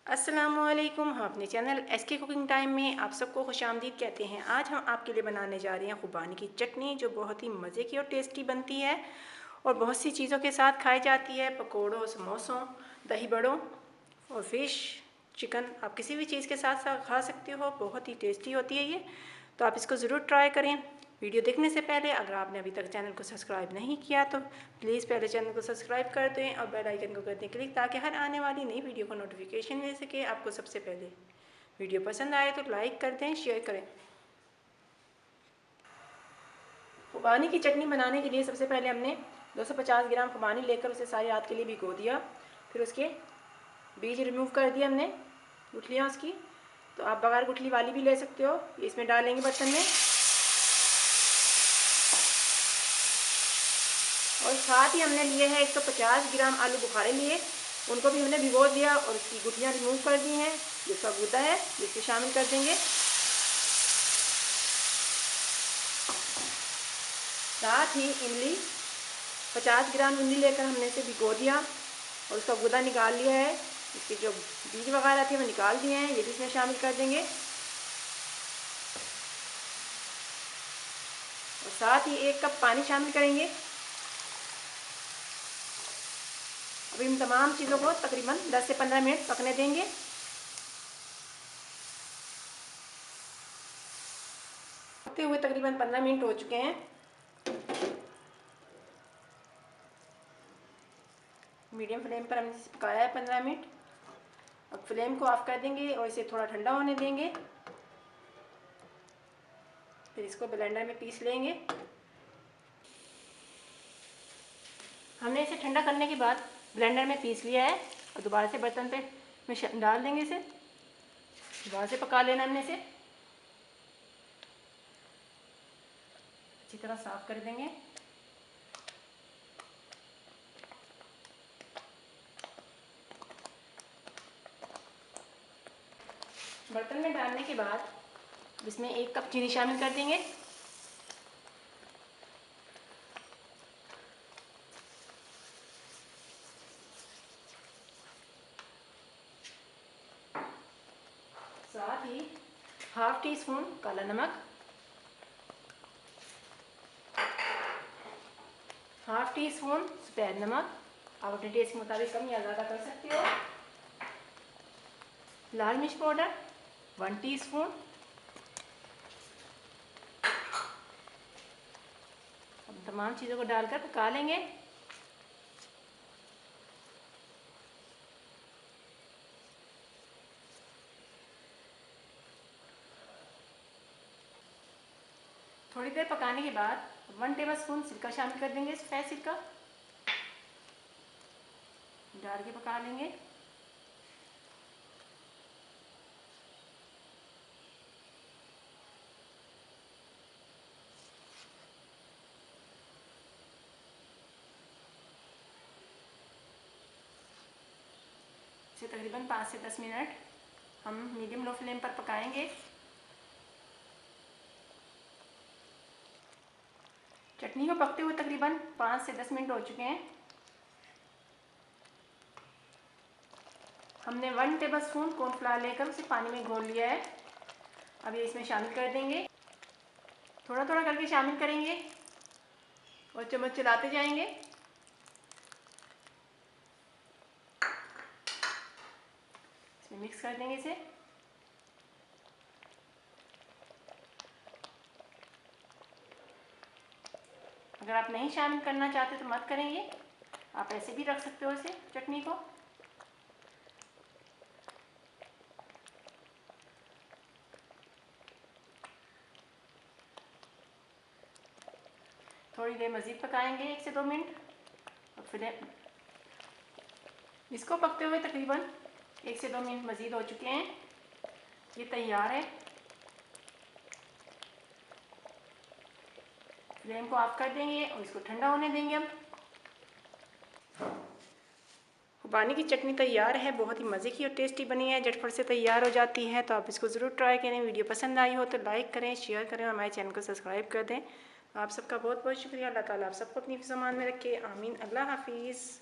अस्सलामुअलैकुम। हम अपने चैनल एसके कुकिंग टाइम में आप सबको खुशामदीद कहते हैं। आज हम आपके लिए बनाने जा रहे हैं खुबानी की चटनी, जो बहुत ही मज़े की और टेस्टी बनती है और बहुत सी चीज़ों के साथ खाई जाती है। पकोड़ों, समोसों, दही बड़ों और फ़िश, चिकन, आप किसी भी चीज़ के साथ साथ खा सकते हो। बहुत ही टेस्टी होती है ये, तो आप इसको ज़रूर ट्राई करें। वीडियो देखने से पहले अगर आपने अभी तक चैनल को सब्सक्राइब नहीं किया तो प्लीज़ पहले चैनल को सब्सक्राइब कर दें और बेल आइकन को कर दें क्लिक, ताकि हर आने वाली नई वीडियो को नोटिफिकेशन मिल सके आपको सबसे पहले। वीडियो पसंद आए तो लाइक कर दें, शेयर करें। खुबानी की चटनी बनाने के लिए सबसे पहले हमने 250 ग्राम खुबानी लेकर उसे सारी रात के लिए भिगो दिया। फिर उसके बीज रिमूव कर दिए हमने, गुठलियाँ उसकी। तो आप बगैर गुठली वाली भी ले सकते हो। इसमें डालेंगे बर्तन में, और साथ ही हमने लिए हैं 150 ग्राम आलू बुखारे लिए, उनको भी हमने भिगो दिया और उसकी गुठलियाँ रिमूव कर दी हैं। जिसका गूदा है जिसको शामिल कर देंगे। साथ ही इमली, 50 ग्राम इमली लेकर हमने इसे भिगो दिया और उसका गूदा निकाल लिया है। इसके जो बीज वगैरह थे वो निकाल दिए हैं, ये भी इसमें शामिल कर देंगे। और साथ ही 1 कप पानी शामिल करेंगे। अभी इन तमाम चीज़ों को तकरीबन 10 से 15 मिनट पकने देंगे। पकते हुए तकरीबन 15 मिनट हो चुके हैं। मीडियम फ्लेम पर हमने इसे पकाया है 15 मिनट। अब फ्लेम को ऑफ कर देंगे और इसे थोड़ा ठंडा होने देंगे। फिर इसको ब्लेंडर में पीस लेंगे। हमने इसे ठंडा करने के बाद ब्लेंडर में पीस लिया है और दोबारा से बर्तन पे में डाल देंगे। इसे दोबारा से पका लेना, हमने इसे अच्छी तरह साफ कर देंगे। बर्तन में डालने के बाद इसमें 1 कप चीनी शामिल कर देंगे। साथ ही ½ टी स्पून काला नमक, ½ टी स्पून सफ़ेद नमक, आप अपने टेस्ट के मुताबिक कम या ज़्यादा कर सकते हो। लाल मिर्च पाउडर 1 टीस्पून। अब तमाम चीज़ों को डालकर पका लेंगे। थोड़ी देर पकाने के बाद 1 टेबलस्पून सिरका शामिल कर देंगे। सफ़ेद सिरका डाल के पका लेंगे। इसे तकरीबन 5 से 10 मिनट हम मीडियम लो फ्लेम पर पकाएंगे। चटनी को पकते हुए तकरीबन 5 से 10 मिनट हो चुके हैं। हमने 1 टेबलस्पून कॉर्नफ्लावर लेकर उसे पानी में घोल लिया है। अब ये इसमें शामिल कर देंगे। थोड़ा थोड़ा करके शामिल करेंगे और चम्मच चलाते जाएंगे। इसमें मिक्स कर देंगे इसे। अगर आप नहीं शामिल करना चाहते तो मत करेंगे, आप ऐसे भी रख सकते हो इसे चटनी को। थोड़ी देर मज़ीद पकाएंगे, 1 से 2 मिनट। और फिर इसको पकते हुए तकरीबन 1 से 2 मिनट मज़ीद हो चुके हैं। ये तैयार है। फ्लेम को ऑफ कर देंगे और इसको ठंडा होने देंगे। अब खुबानी की चटनी तैयार है, बहुत ही मज़े की और टेस्टी बनी है, झटपट से तैयार हो जाती है। तो आप इसको ज़रूर ट्राई करें। वीडियो पसंद आई हो तो लाइक करें, शेयर करें और हमारे चैनल को सब्सक्राइब कर दें। आप सबका बहुत बहुत शुक्रिया। अल्लाह ताला आप सबको अपनी फ़िज़ामान में रखे। आमीन। अल्लाह हाफिज़।